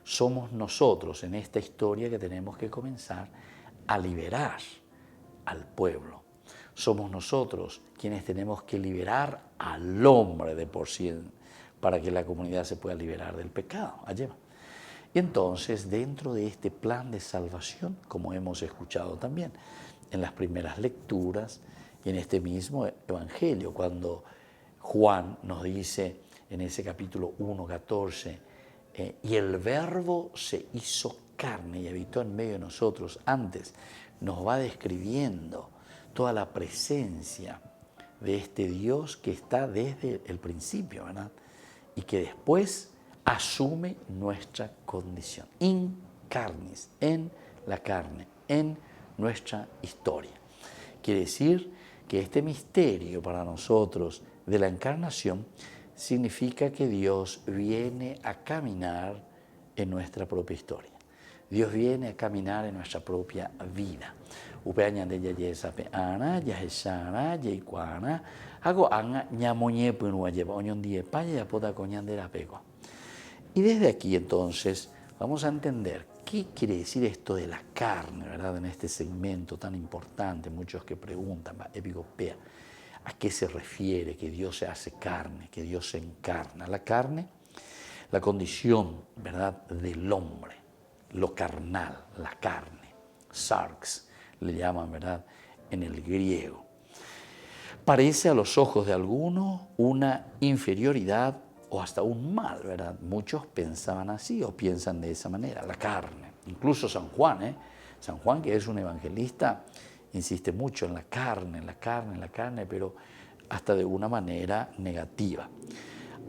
somos nosotros en esta historia que tenemos que comenzar a liberar al pueblo. Somos nosotros quienes tenemos que liberar al hombre de por sí para que la comunidad se pueda liberar del pecado. Allí va. Y entonces, dentro de este plan de salvación, como hemos escuchado también en las primeras lecturas y en este mismo Evangelio, cuando Juan nos dice en ese capítulo 1, 14, Y el Verbo se hizo carne y habitó en medio de nosotros. Antes nos va describiendo toda la presencia de este Dios que está desde el principio, ¿verdad? Y que después asume nuestra condición. In carnis, en la carne, en nuestra historia. Quiere decir que este misterio para nosotros de la encarnación significa que Dios viene a caminar en nuestra propia historia. Dios viene a caminar en nuestra propia vida. Y desde aquí entonces vamos a entender qué quiere decir esto de la carne, ¿verdad? En este segmento tan importante, muchos que preguntan, epigopea, ¿a qué se refiere que Dios se hace carne, que Dios se encarna? La carne, la condición, ¿verdad?, del hombre, lo carnal, la carne, sarx, le llaman, ¿verdad?, en el griego. Parece a los ojos de algunos una inferioridad o hasta un mal, ¿verdad? Muchos pensaban así o piensan de esa manera, la carne. Incluso San Juan, San Juan, que es un evangelista, insiste mucho en la carne, en la carne, en la carne, pero hasta de una manera negativa.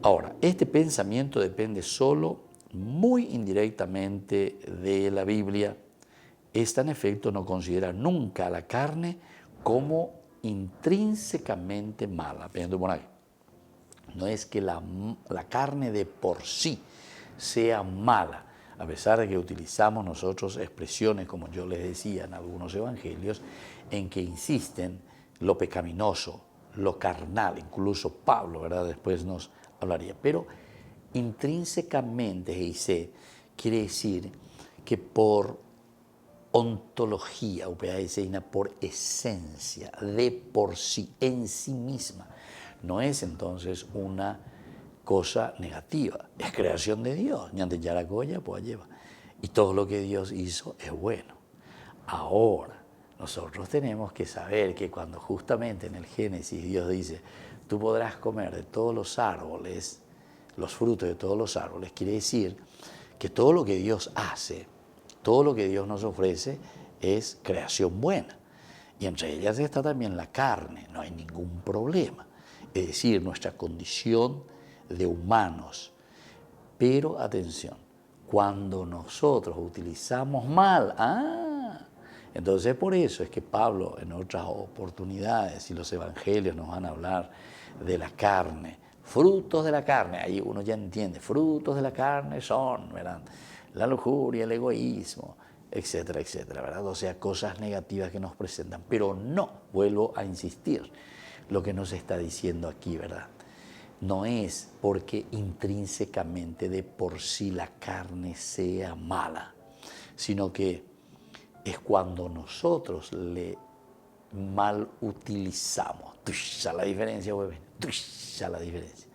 Ahora, este pensamiento depende solo, muy indirectamente, de la Biblia. Esta, en efecto, no considera nunca a la carne como intrínsecamente mala. No es que la carne de por sí sea mala, a pesar de que utilizamos nosotros expresiones, como yo les decía en algunos evangelios, en que insisten lo pecaminoso, lo carnal, incluso Pablo, ¿verdad?, después nos hablaría. Pero intrínsecamente, Heise, quiere decir que por ontología, por esencia, de por sí, en sí misma, no es entonces una cosa negativa, es creación de Dios, y todo lo que Dios hizo es bueno. Ahora, nosotros tenemos que saber que cuando justamente en el Génesis Dios dice, tú podrás comer de todos los árboles, los frutos de todos los árboles, quiere decir que todo lo que Dios hace, todo lo que Dios nos ofrece es creación buena. Y entre ellas está también la carne, no hay ningún problema. Es decir, nuestra condición de humanos. Pero atención, cuando nosotros utilizamos mal, entonces por eso es que Pablo en otras oportunidades y los evangelios nos van a hablar de la carne, frutos de la carne, ahí uno ya entiende, frutos de la carne son, ¿verdad?, la lujuria, el egoísmo, etcétera, etcétera, ¿verdad? O sea, cosas negativas que nos presentan, pero no, vuelvo a insistir, lo que nos está diciendo aquí, ¿verdad? No es porque intrínsecamente de por sí la carne sea mala, sino que es cuando nosotros le mal utilizamos. Ya la diferencia, ya la diferencia.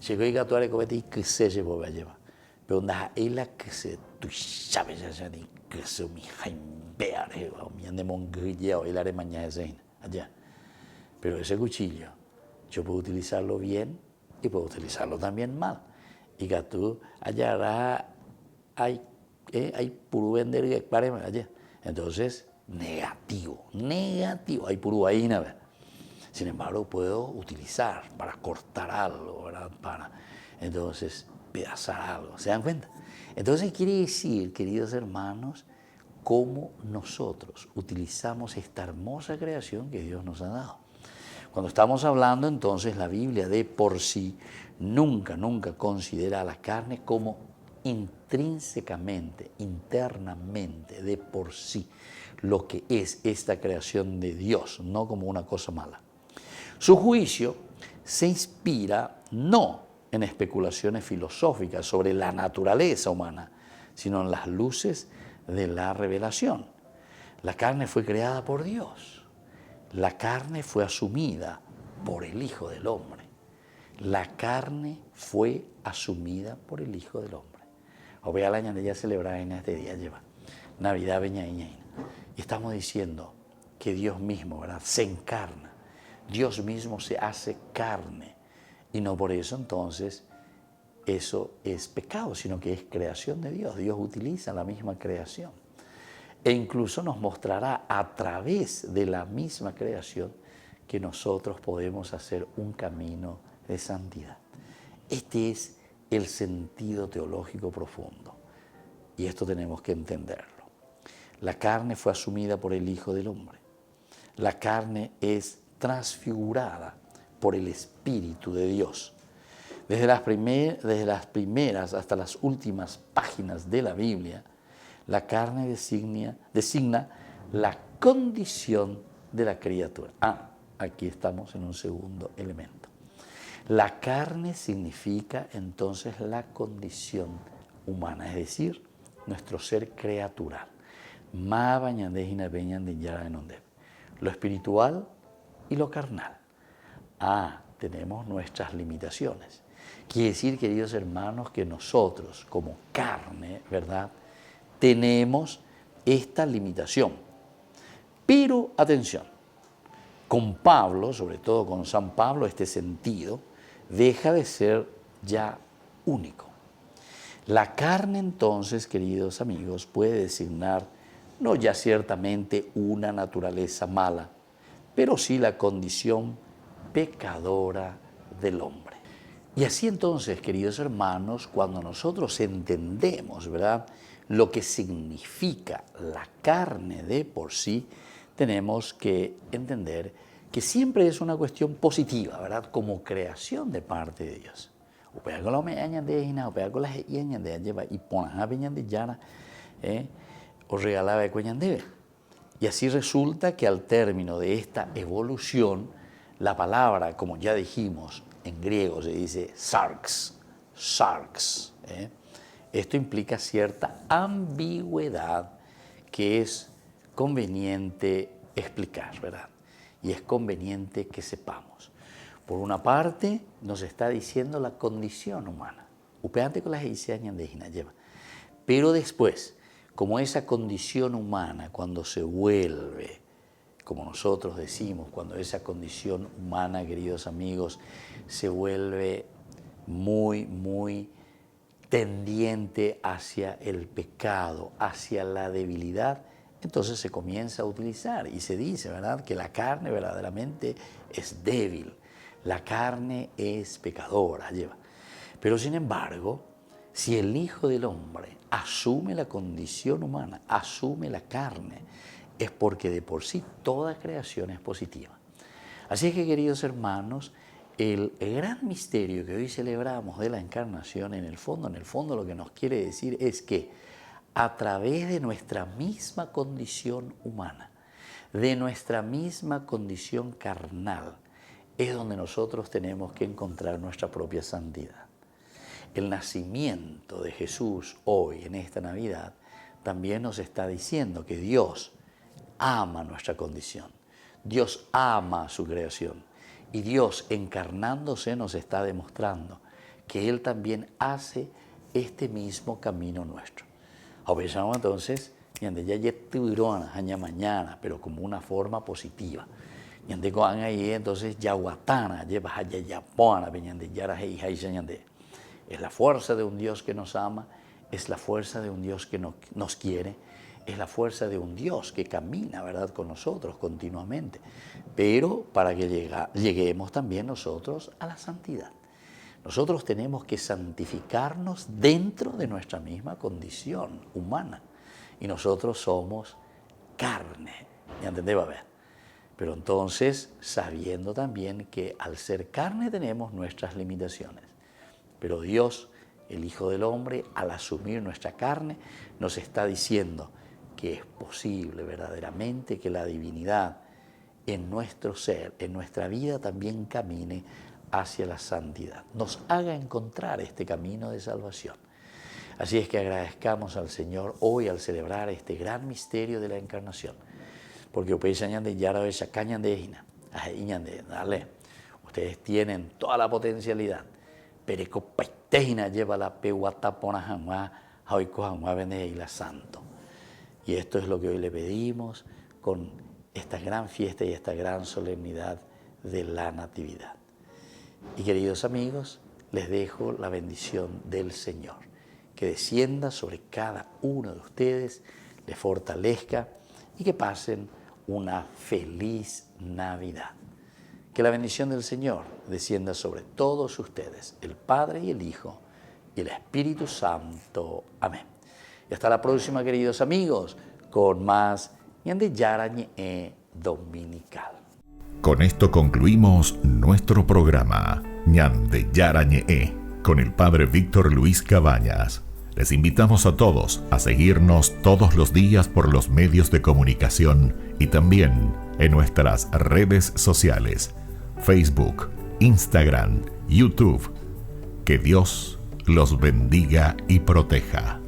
Llegó y gato a cometer y que se llevó a llevar. Pero onda ella que se ya ya ni que se mi jaimbear, mi ande mongrilleo y la mañana allá. Pero ese cuchillo, yo puedo utilizarlo bien y puedo utilizarlo también mal. Y que tú allá hay puro vender y pareme allá. Entonces, negativo, hay puro ahí, ¿no? Sin embargo, puedo utilizar para cortar algo, ¿verdad? Para, entonces, pedazar algo. ¿Se dan cuenta? Entonces, quiere decir, queridos hermanos, cómo nosotros utilizamos esta hermosa creación que Dios nos ha dado. Cuando estamos hablando, entonces, la Biblia de por sí nunca considera a la carne como intrínsecamente, internamente, de por sí, lo que es esta creación de Dios, no como una cosa mala. Su juicio se inspira no en especulaciones filosóficas sobre la naturaleza humana, sino en las luces de la revelación. La carne fue creada por Dios. La carne fue asumida por el Hijo del Hombre. La carne fue asumida por el Hijo del Hombre. Obvia la año ya celebrar en este día lleva Navidad veñaíña. Y estamos diciendo que Dios mismo, ¿verdad?, se encarna. Dios mismo se hace carne. Y no por eso entonces eso es pecado, sino que es creación de Dios. Dios utiliza la misma creación. E incluso nos mostrará a través de la misma creación que nosotros podemos hacer un camino de santidad. Este es el sentido teológico profundo. Y esto tenemos que entenderlo. La carne fue asumida por el Hijo del Hombre. La carne es transfigurada por el Espíritu de Dios. Desde las primeras hasta las últimas páginas de la Biblia, la carne designa la condición de la criatura. Aquí estamos en un segundo elemento. La carne significa entonces la condición humana, es decir, nuestro ser creatural. Lo espiritual y lo carnal. Tenemos nuestras limitaciones. Quiere decir, queridos hermanos, que nosotros como carne, ¿verdad?, tenemos esta limitación. Pero, atención, con Pablo, sobre todo con San Pablo, este sentido deja de ser ya único. La carne entonces, queridos amigos, puede designar no ya ciertamente una naturaleza mala, pero sí la condición pecadora del hombre. Y así entonces, queridos hermanos, cuando nosotros entendemos, ¿verdad?, lo que significa la carne de por sí, tenemos que entender que siempre es una cuestión positiva, ¿verdad?, como creación de parte de Dios. Y así resulta que al término de esta evolución, la palabra, como ya dijimos, en griego se dice sarx. Esto implica cierta ambigüedad que es conveniente explicar, ¿verdad? Y es conveniente que sepamos. Por una parte, nos está diciendo la condición humana. Pero después, como esa condición humana, cuando se vuelve, como nosotros decimos, cuando esa condición humana, queridos amigos, se vuelve muy tendiente hacia el pecado, hacia la debilidad, entonces se comienza a utilizar y se dice, ¿verdad?, que la carne verdaderamente es débil, la carne es pecadora, Pero sin embargo, si el Hijo del Hombre asume la condición humana, asume la carne, es porque de por sí toda creación es positiva. Así es que, queridos hermanos, el gran misterio que hoy celebramos de la encarnación, en el fondo lo que nos quiere decir es que a través de nuestra misma condición humana, de nuestra misma condición carnal, es donde nosotros tenemos que encontrar nuestra propia santidad. El nacimiento de Jesús hoy, en esta Navidad, también nos está diciendo que Dios ama nuestra condición, Dios ama su creación y Dios encarnándose nos está demostrando que Él también hace este mismo camino nuestro. Observamos entonces, mañana, pero como una forma positiva. Entonces, es la fuerza de un Dios que nos ama, es la fuerza de un Dios que nos quiere, es la fuerza de un Dios que camina, ¿verdad?, con nosotros continuamente, pero para que lleguemos también nosotros a la santidad. Nosotros tenemos que santificarnos dentro de nuestra misma condición humana, y nosotros somos carne, ¿me entendés? Pero entonces, sabiendo también que al ser carne tenemos nuestras limitaciones, pero Dios, el Hijo del Hombre, al asumir nuestra carne, nos está diciendo que es posible verdaderamente que la divinidad en nuestro ser, en nuestra vida, también camine hacia la santidad, nos haga encontrar este camino de salvación. Así es que agradezcamos al Señor hoy al celebrar este gran misterio de la encarnación, porque ustedes tienen toda la potencialidad, pero lleva la santo. Y esto es lo que hoy le pedimos con esta gran fiesta y esta gran solemnidad de la Natividad. Y queridos amigos, les dejo la bendición del Señor, que descienda sobre cada uno de ustedes, les fortalezca y que pasen una feliz Navidad. Que la bendición del Señor descienda sobre todos ustedes, el Padre y el Hijo y el Espíritu Santo. Amén. Y hasta la próxima, queridos amigos, con más Ñande Yarañe Dominical. Con esto concluimos nuestro programa Ñande Yarañe con el Padre Víctor Luis Cabañas. Les invitamos a todos a seguirnos todos los días por los medios de comunicación y también en nuestras redes sociales, Facebook, Instagram, YouTube. Que Dios los bendiga y proteja.